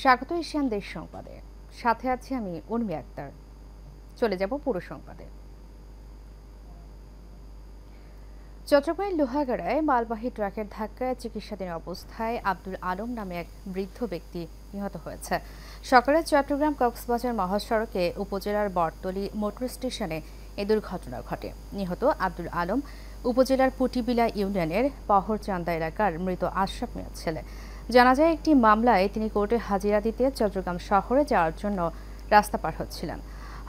স্বাগত এশিয়ান দেশ সংবাদে। সাথে আছি আমি উর্মি আক্তার। চলে যাব পুরো সংবাদে। চট্টগ্রামের লোহাগাড়ায় মালবাহী ট্রাকের ধাক্কায় চিকিৎসাধীন অবস্থায় আব্দুল আলম নামে এক বৃদ্ধ ব্যক্তি নিহত হয়েছে। সকালে চট্টগ্রাম কক্সবাজার মহাসড়কে উপজেলার বটতলী মোটর স্টেশনে এ দুর্ঘটনা ঘটে। নিহত আব্দুল আলম উপজেলার পুটিবিলা ইউনিয়নের পহরচান্দা এলাকার মৃত আশরাফ মিয়ার ছেলে। জানা যায়, একটি মামলায় তিনি কোর্টে হাজিরা দিতে চট্টগ্রাম শহরে যাওয়ার জন্য রাস্তা পার হচ্ছিলেন।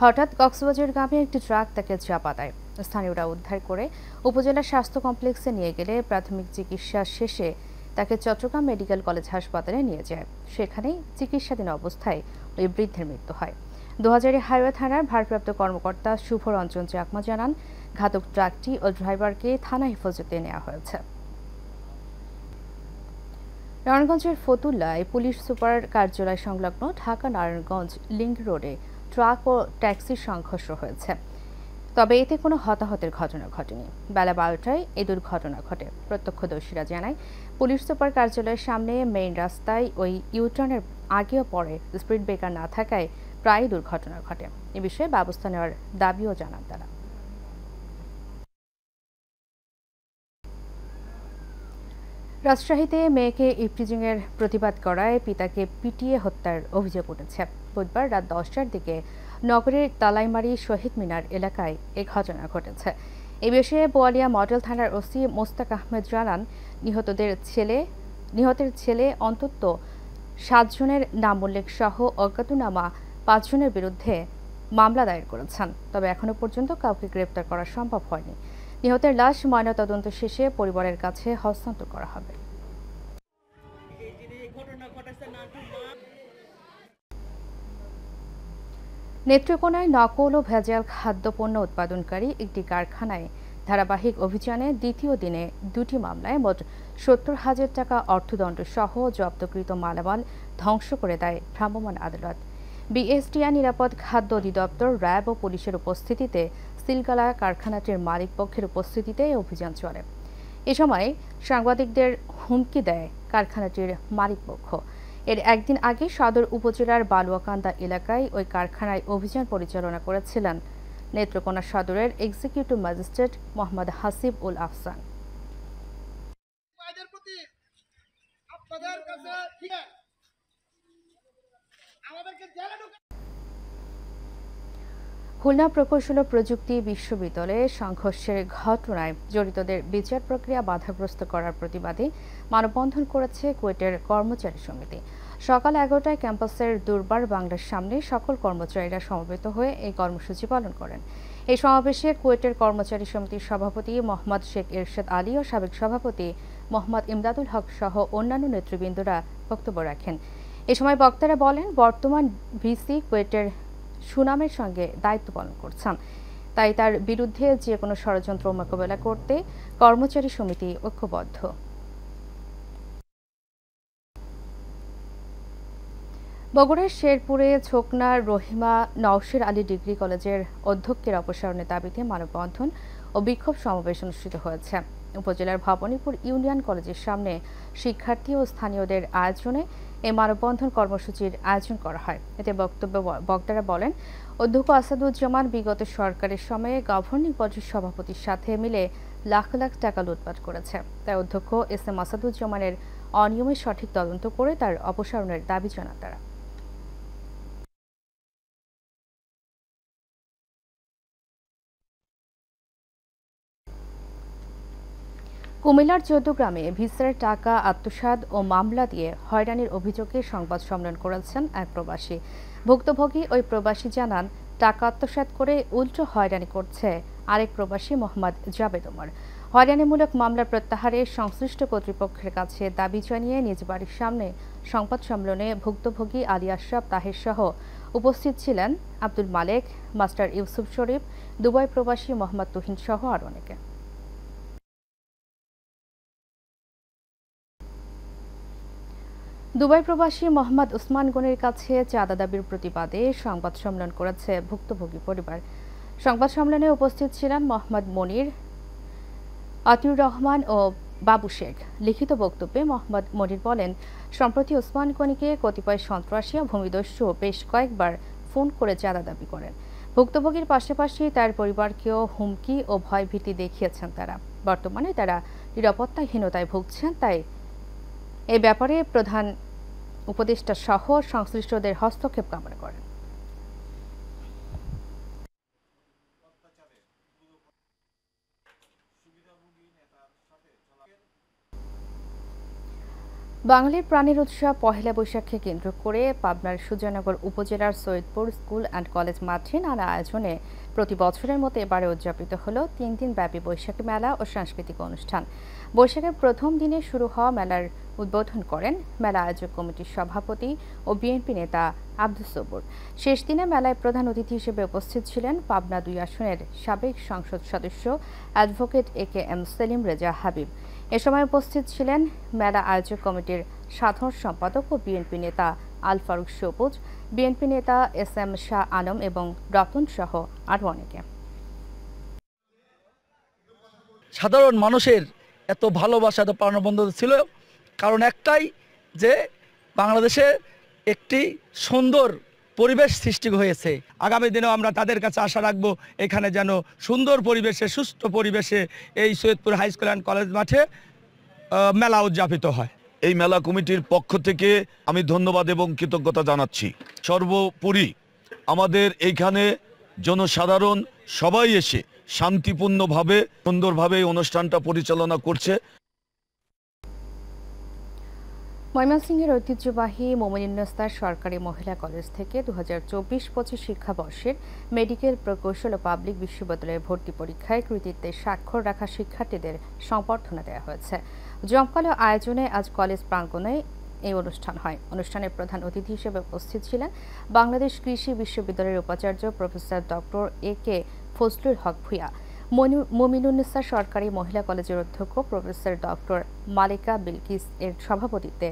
হঠাৎ কক্সবাজারগামী একটি ট্রাক তাকে চাপা দেয়। স্থানীয়রা উদ্ধার করে উপজেলা স্বাস্থ্য কমপ্লেক্সে নিয়ে গেলে প্রাথমিক চিকিৎসা শেষে তাকে চট্টগ্রাম মেডিকেল কলেজ হাসপাতালে নিয়ে যায়। সেখানেই চিকিৎসাধীন অবস্থায় ওই বৃদ্ধের মৃত্যু হয়। ২০০০ হাইওয়ে থানার ভারপ্রাপ্ত কর্মকর্তা শুভ রঞ্জন চাকমা জানান, ঘাতক ট্রাকটি ও ড্রাইভারকে থানা হেফাজতে নেওয়া হয়েছে। নারায়ণগঞ্জের ফতুল্লায় পুলিশ সুপার কার্যালয় সংলগ্ন ঢাকা নারায়ণগঞ্জ লিংক রোডে ট্রাক ও ট্যাক্সির সংঘর্ষ হয়েছে, তবে এতে কোনো হতাহতের ঘটনা ঘটেনি। বেলা ১২টায় এই দুর্ঘটনা ঘটে। প্রত্যক্ষদর্শীরা জানায়, পুলিশ সুপার কার্যালয়ের সামনে মেইন রাস্তায় ওই ইউটার্নের আগে ও পরে স্পিড ব্রেকার না থাকায় প্রায়ই দুর্ঘটনা ঘটে। এ বিষয়ে ব্যবস্থা নেওয়ার দাবিও জানান তারা। রাজশাহীতে মেয়েকে ইফটিজিংয়ের প্রতিবাদ করায় পিতাকে পিটিয়ে হত্যার অভিযোগ উঠেছে। বুধবার রাত ১০টার দিকে নগরের তালাইমারি শহীদ মিনার এলাকায় এ ঘটনা ঘটেছে। এ বিষয়ে বোয়ালিয়া মডেল থানার ওসি মোস্তাক আহমেদ জানান, নিহতের ছেলে অন্তত ৭ জনের নাম উল্লেখ সহ অজ্ঞাতনামা ৫ জনের বিরুদ্ধে মামলা দায়ের করেছেন। তবে এখনো পর্যন্ত কাউকে গ্রেপ্তার করা সম্ভব হয়নি। নিহতের লাশ ময়নাতদন্ত শেষে পরিবারের কাছে হস্তান্তর করা হবে। নেত্রকোনায় নকল ও ভেজাল খাদ্যপণ্য উৎপাদনকারী একটি কারখানায় ধারাবাহিক অভিযানে দ্বিতীয় দিনে ২টি মামলায় মোট ৭০,০০০ টাকা অর্থদণ্ড সহ জব্দকৃত মালামাল ধ্বংস করে দেয় ভ্রাম্যমাণ আদালত। বিএসটিআই, নিরাপদ খাদ্য অধিদপ্তর, র্যাব ও পুলিশের উপস্থিতিতে সিলগালা কারখানাটির মালিকপক্ষের উপস্থিতিতে অভিযান চলে। এ সময় সাংবাদিকদের হুমকি দেয় কারখানাটির মালিকপক্ষ। এর একদিন আগে সদর উপজেলার বালুয়াকান্দা এলাকায় ওই কারখানায় অভিযান পরিচালনা করেছিলেন নেত্রকোনা সদরের এক্সিকিউটিভ ম্যাজিস্ট্রেট মোহাম্মদ হাসিব উল আহসান। খুলনা প্রকৌশল ও প্রযুক্তি বিশ্ববিদ্যালয়ে সংঘর্ষের ঘটনায় জড়িতদের বিচার প্রক্রিয়া বাধাগ্রস্ত করার প্রতিবাদে মানববন্ধন করেছে কুয়েটের কর্মচারী সমিতি। সকাল ১১টায় ক্যাম্পাসের দুর্বার বাংলার সামনে সকল কর্মচারীরা সমবেত হয়ে এই কর্মসূচি পালন করেন। এই সমাবেশে কুয়েটের কর্মচারী সমিতির সভাপতি মোহাম্মদ শেখ এরশাদ আলী ও সাবেক সভাপতি মোহাম্মদ ইমদাদুল হক সহ অন্যান্য নেতৃবৃন্দরা বক্তব্য রাখেন। এ সময় বক্তারা বলেন, বর্তমান ভিসি কুয়েটের সুনামের সঙ্গে দায়িত্ব পালন করছেন, তাই তার বিরুদ্ধে যে কোনো ষড়যন্ত্র মোকাবেলা করতে কর্মচারী সমিতি ঐক্যবদ্ধ। বগুড়ার শেরপুরে ছোকনার রহিমা নওশির আলী ডিগ্রি কলেজের অধ্যক্ষের অপসারণের দাবিতে মানববন্ধন ও বিক্ষোভ সমাবেশ অনুষ্ঠিত হয়েছে। উপজেলার ভবানীপুর ইউনিয়ন কলেজের সামনে শিক্ষার্থী ও স্থানীয়দের আয়োজনে এই মানববন্ধন কর্মসূচির আয়োজন করা হয়। এতে বক্তারা বলেন, অধ্যক্ষ আসাদুজ্জামান বিগত সরকারের সময়ে গভর্নিং বডির সভাপতির সাথে মিলে লাখ লাখ টাকা লুটপাট করেছে। তাই অধ্যক্ষ এস এম আসাদুজ্জামানের অনিয়মের সঠিক তদন্ত করে তার অপসারণের দাবি জানান তারা। কুমিল্লার চৌদ্দগ্রামে ভিসার টাকা আত্মসাৎ ও মামলা দিয়ে হয়রানির অভিযোগে সংবাদ সম্মেলন করেছেন এক প্রবাসী। ভুক্তভোগী ওই প্রবাসী জানান, টাকা আত্মসাৎ করে উল্টো হয়রানি করছে আরেক প্রবাসী মোহাম্মদ জাবেদ ওমর। হয়রানিমূলক মামলার প্রত্যাহারে সংশ্লিষ্ট কর্তৃপক্ষের কাছে দাবি জানিয়ে নিজ বাড়ির সামনে সংবাদ সম্মেলনে ভুক্তভোগী আলী আশরাফ তাহের সহ উপস্থিত ছিলেন আব্দুল মালেক, মাস্টার ইউসুফ শরীফ, দুবাই প্রবাসী মোহাম্মদ তুহিন সহ আরও অনেকে। দুবাই প্রবাসী মোহাম্মদ উসমান গনির কাছে চাঁদা দাবির প্রতিবাদে সংবাদ সম্মেলন করেছে ভুক্তভোগী পরিবার। সংবাদ সম্মেলনে উপস্থিত ছিলেন মোহাম্মদ মনির, আতিউর রহমান ও বাবু শেখ। লিখিত বক্তব্যে মোহাম্মদ মনির বলেন, সম্প্রতি ওসমান গনিকে কতিপয় সন্ত্রাসী ও ভূমিদস্যু বেশ কয়েকবার ফোন করে চাঁদা দাবি করেন। ভুক্তভোগীর পাশাপাশি তার পরিবারকেও হুমকি ও ভয়ভীতি দেখিয়েছেন তারা। বর্তমানে তারা নিরাপত্তাহীনতায় ভুগছেন, তাই এ ব্যাপারে প্রধান উপদেষ্টা সহ সংশ্লিষ্টদের হস্তক্ষেপ কামনা করেন। বাঙালির প্রাণের উৎসব পহেলা বৈশাখকে কেন্দ্র করে পাবনার সুজয়নগর উপজেলার সৈয়দপুর স্কুল অ্যান্ড কলেজ মাঠে নানা আয়োজনে প্রতি বছরের মতো এবারে উদযাপিত হল 3 দিন ব্যাপী বৈশাখী মেলা ও সাংস্কৃতিক অনুষ্ঠান। বৈশাখের প্রথম দিনে শুরু হওয়া মেলার উদ্বোধন করেন মেলা আয়োজক কমিটির সভাপতি ও বিএনপি নেতা আব্দুস সবুর। শেষ দিনে মেলায় প্রধান অতিথি হিসেবে উপস্থিত ছিলেন পাবনা 2 আসনের সাবেক সংসদ সদস্য অ্যাডভোকেট AKM সেলিম রেজা হাবিব। এ সময় উপস্থিত ছিলেন মেলা আয়োজক কমিটির সাধারণ সম্পাদক ও বিএনপি নেতা আল ফারুক সবুজ, বিএনপি নেতা SM শাহ আলম এবং রতন সহ আরও অনেকে। সাধারণ মানুষের এত ভালোবাসা, এত প্রাণবন্ধতা ছিল কারণ একটাই, যে বাংলাদেশে একটি সুন্দর পরিবেশ সৃষ্টি হয়েছে। আগামী দিনেও আমরা তাদের কাছে আশা রাখবো এখানে যেন সুন্দর পরিবেশে, সুষ্ঠু পরিবেশে এই Saidpur high school and college মাঠে মেলা উদযাপিত হয়। এই মেলা কমিটির পক্ষ থেকে আমি ধন্যবাদ এবং কৃতজ্ঞতা জানাচ্ছি। সর্বোপরি আমাদের এইখানে জনসাধারণ সবাই এসে শান্তিপূর্ণভাবে, সুন্দরভাবে এই অনুষ্ঠানটা পরিচালনা করছে। ময়মনসিংহের ঐতিহ্যবাহী মোমিনুন্নেছা সরকারি মহিলা কলেজ থেকে 2024-25 শিক্ষাবর্ষের মেডিকেল প্রকৌশল ও পাবলিক বিশ্ববিদ্যালয়ের ভর্তি পরীক্ষায় কৃতিত্বে স্বাক্ষর রাখা শিক্ষার্থীদের সংবর্ধনা দেওয়া হয়েছে। জমকালো আয়োজনে আজ কলেজ প্রাঙ্গণে এই অনুষ্ঠান হয়। অনুষ্ঠানের প্রধান অতিথি হিসেবে উপস্থিত ছিলেন বাংলাদেশ কৃষি বিশ্ববিদ্যালয়ের উপাচার্য প্রফেসর ডক্টর AK ফজলুল হক ভূঁইয়া। মোমিনুন্নেছা সরকারি মহিলা কলেজের অধ্যক্ষ প্রফেসর ডক্টর মালিকা বিলকিস এর সভাপতিত্বে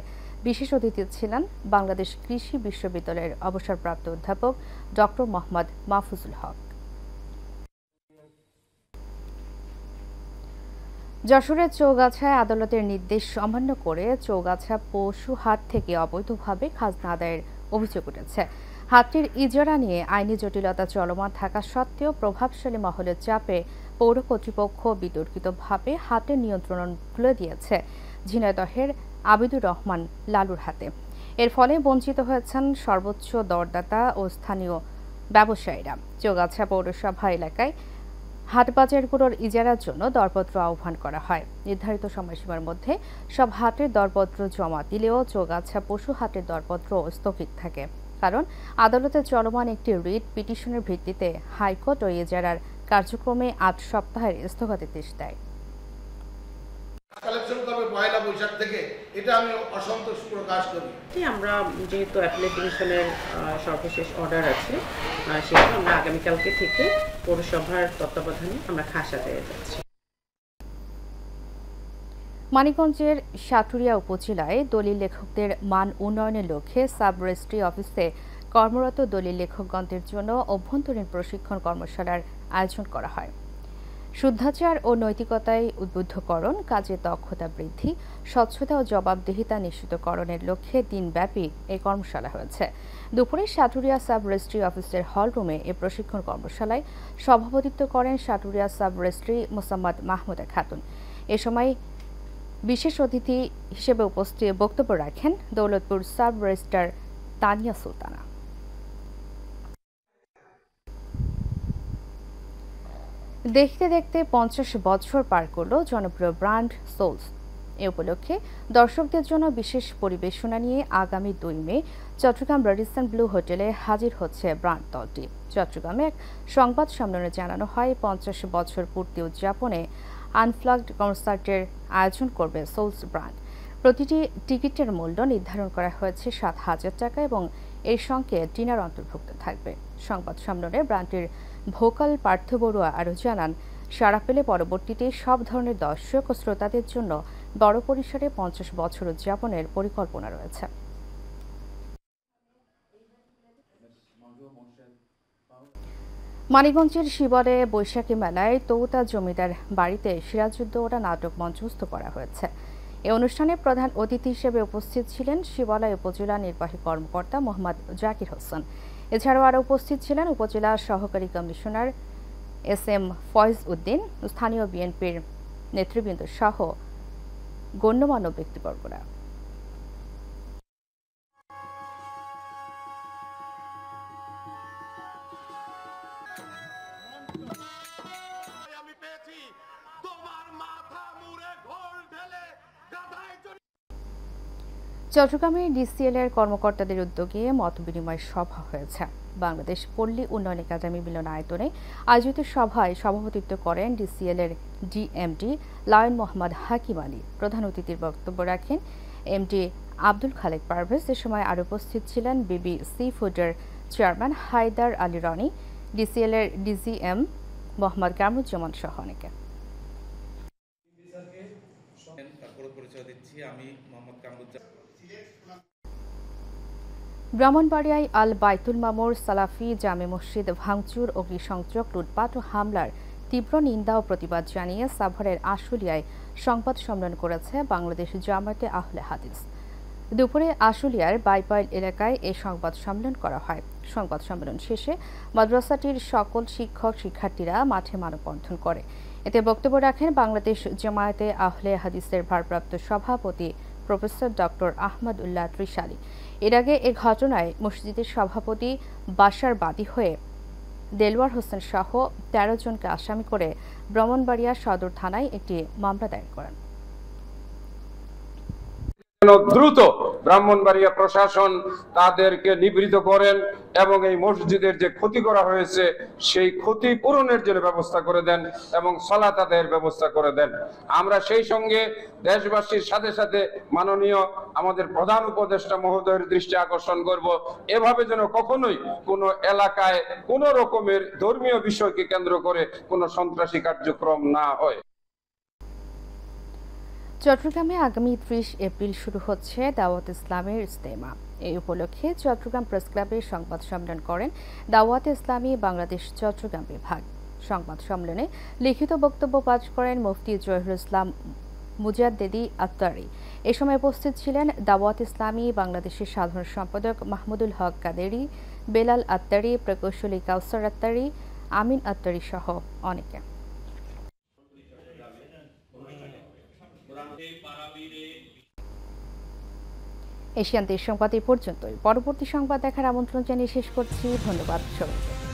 বিশেষ অতিথি ছিলেন বাংলাদেশ কৃষি বিশ্ববিদ্যালয়ের অবসরপ্রাপ্ত অধ্যাপক ডক্টর মোহাম্মদ মাহফুজুল হক। যশোরের চৌগাছায় আদালতের নির্দেশ অমান্য করে চৌগাছা পশু হাট থেকে অবৈধভাবে খাজনা আদায়ের অভিযোগ উঠেছে। হাটটির ইজারা নিয়ে আইনি জটিলতা চলমান থাকা সত্ত্বেও প্রভাবশালী মহলের চাপে পৌর কর্তৃপক্ষ বিতর্কিতভাবে হাটের নিয়ন্ত্রণ তুলে দিয়েছে ঝিনাইদহের আবিদুর রহমান লালুর হাতে। এর ফলে বঞ্চিত হয়েছেন সর্বোচ্চ দরদাতা ও স্থানীয় ব্যবসায়ীরা। চৌগাছা পৌরসভা এলাকায় হাটবাজারগুলোর ইজারার জন্য দরপত্র আহ্বান করা হয়। নির্ধারিত সময়সীমার মধ্যে সব হাটের দরপত্র জমা দিলেও চৌগাছা পশু হাটের দরপত্র স্থগিত থাকে, কারণ আদালতে চলমান একটি রিট পিটিশনের ভিত্তিতে হাইকোর্ট ও ইজারার কার্যক্রমে 8 সপ্তাহের স্থগিতাদেশ দেয়। কালেকশন করবে পয়লা বৈশাখ থেকে, এটা আমি অসন্তোষ প্রকাশ করি। আমরা যেহেতু অ্যাপিলেট ডিভিশনের সর্বশেষ অর্ডার আছে, সেটা আমরা আগামীকালকে থেকে পৌরসভার তত্ত্বাবধানে আমরা খাস আদায়ে যাচ্ছি। মানিকগঞ্জের সাটুরিয়া উপজেলায় দলিল লেখকদের মান উন্নয়নের লক্ষ্যে সাব রেজিস্ট্রি অফিসে কর্মরত দলিল লেখকগণদের জন্য অভ্যন্তরীণ প্রশিক্ষণ কর্মশালার আয়োজন করা হয়। শুদ্ধাচার ও নৈতিকতায় উদ্বুদ্ধকরণ, কাজে দক্ষতা বৃদ্ধি, স্বচ্ছতা ও জবাবদিহিতা নিশ্চিতকরণের লক্ষ্যে দিনব্যাপী এই কর্মশালা হয়েছে। দুপুরে সাটুরিয়া সাব রেজিস্ট্রি অফিসের হল রুমে এই প্রশিক্ষণ কর্মশালায় সভাপতিত্ব করেন সাটুরিয়া সাব রেজিস্ট্রি মোসাম্মদ মাহমুদা খাতুন। এ সময় বিশেষ অতিথি হিসেবে বক্তব্য রাখেন দৌলতপুর সাব রেজিস্ট্রার তানিয়া সুলতানা। দেখতে দেখতে 50 বছর পার করল জনপ্রিয় ব্র্যান্ড সোলস। এ উপলক্ষে দর্শকদের জন্য বিশেষ পরিবেশনা নিয়ে আগামী 2 মে চট্টগ্রাম রেডিসন ব্লু হোটেলে হাজির হচ্ছে ব্র্যান্ড দলটি। চট্টগ্রামে এক সংবাদ সম্মেলনে জানানো হয়, 50 বছর পূর্তি উদযাপনে আনপ্লাগড কনসার্টের আয়োজন করবে সোলস ব্র্যান্ড। প্রতিটি টিকিটের মূল্য নির্ধারণ করা হয়েছে 7,000 টাকা এবং এর সঙ্গে ডিনার অন্তর্ভুক্ত থাকবে। সংবাদ সম্মেলনে ব্র্যান্ডটির ভোকাল পার্থ বড়ুয়া আরও জানান, সাড়া পেলে পরবর্তীতে সব ধরনের দর্শক ও শ্রোতাদের জন্য বড় পরিসরে 50 বছর উদযাপনের পরিকল্পনা রয়েছে। মানিকগঞ্জের শিবরে বৈশাখী মেলায় তৌতা জমিদার বাড়িতে সিরাজউদ্দৌলা নাটক মঞ্চস্থ করা হয়েছে। এই অনুষ্ঠানে প্রধান অতিথি হিসেবে উপস্থিত ছিলেন শিবালয় উপজেলা নির্বাহী কর্মকর্তা মোহাম্মদ জাকির হোসেন। এছাড়াও আরও উপস্থিত ছিলেন উপজেলা সহকারী কমিশনার SM ফয়েজ উদ্দিন, স্থানীয় বিএনপির নেতৃবৃন্দ সহ গণ্যমান্য ব্যক্তিবর্গরা। চট্টগ্রামে DCL এর কর্মকর্তাদের উদ্যোগে মতবিনিময় সভা হয়েছে। বাংলাদেশ পল্লী উন্নয়ন একাডেমি মিলনায়তনে আয়োজিত সভায় সভাপতিত্ব করেন DCL এর DMD লায়ন মোহাম্মদ হাকিম আলী। প্রধান অতিথির বক্তব্য রাখেন MD আব্দুল খালেক পারভেজ। এ সময় আরও উপস্থিত ছিলেন বিবি সি ফুডের চেয়ারম্যান হায়দার আলী রনি, DCL এর DGM মোহাম্মদ কামরুজ্জামান সহ অনেকে। ব্রাহ্মণবাড়িয়ায় আল বাইতুল মামুর সালাফি জামে মসজিদ ভাঙচুর, অগ্নিসংযোগ, লুটপাট ও হামলার তীব্র নিন্দা ও প্রতিবাদ জানিয়ে সাভারের আশুলিয়ায় সংবাদ সম্মেলন করেছে বাংলাদেশ জামায়াতে আহলে হাদিস। দুপুরে আশুলিয়ার বাইপাইল এলাকায় এই সংবাদ সম্মেলন করা হয়। সংবাদ সম্মেলন শেষে মাদ্রাসাটির সকল শিক্ষক শিক্ষার্থীরা মাঠে মানববন্ধন করে। এতে বক্তব্য রাখেন বাংলাদেশ জামায়াতে আহলে হাদিসের ভারপ্রাপ্ত সভাপতি প্রফেসর ডক্টর আহমদ উল্লাহ ত্রিশালী। এর আগে এ ঘটনায় মসজিদের সভাপতি বাশার বাদী হয়ে দেলওয়ার হোসেন সহ ১৩ জনকে আসামি করে ব্রাহ্মণবাড়িয়া সদর থানায় একটি মামলা দায়ের করেন। দ্রুত ব্রাহ্মণবাড়িয়া প্রশাসন তাদেরকে নিবৃত্ত করেন এবং এই মসজিদের যে ক্ষতি করা হয়েছে সেই ক্ষতি পূরণের জন্য ব্যবস্থা করে দেন এবং সালাত আদায়ের ব্যবস্থা করে দেন। আমরা সেই সঙ্গে দেশবাসীর সাথে সাথে মাননীয় আমাদের প্রধান উপদেষ্টা মহোদয়ের দৃষ্টি আকর্ষণ করব, এভাবে যেন কখনোই কোনো এলাকায় কোনো রকমের ধর্মীয় বিষয়কে কেন্দ্র করে কোনো সন্ত্রাসী কার্যক্রম না হয়। চট্টগ্রামে আগামী ৩০ এপ্রিল শুরু হচ্ছে দাওয়াত ইসলামের ইজতেমা। এই উপলক্ষে চট্টগ্রাম প্রেস ক্লাবে সংবাদ সম্মেলন করেন দাওয়াত ইসলামী বাংলাদেশ চট্টগ্রাম বিভাগ। সংবাদ সম্মেলনে লিখিত বক্তব্য পাঠ করেন মুফতি জহিরুল ইসলাম মুজাদ্দেদি আত্তারি। এ সময় উপস্থিত ছিলেন দাওয়াত ইসলামী বাংলাদেশের সাধারণ সম্পাদক মাহমুদুল হক কাদেরি, বেলাল আত্তারি, প্রকৌশলী কাউসার আত্তারি, আমিন আত্তারি সহ অনেকে। এশিয়ান দেশ সংবাদ এই পর্যন্তই। পরবর্তী সংবাদ দেখার আমন্ত্রণ জানিয়ে শেষ করছি। ধন্যবাদ সবাইকে।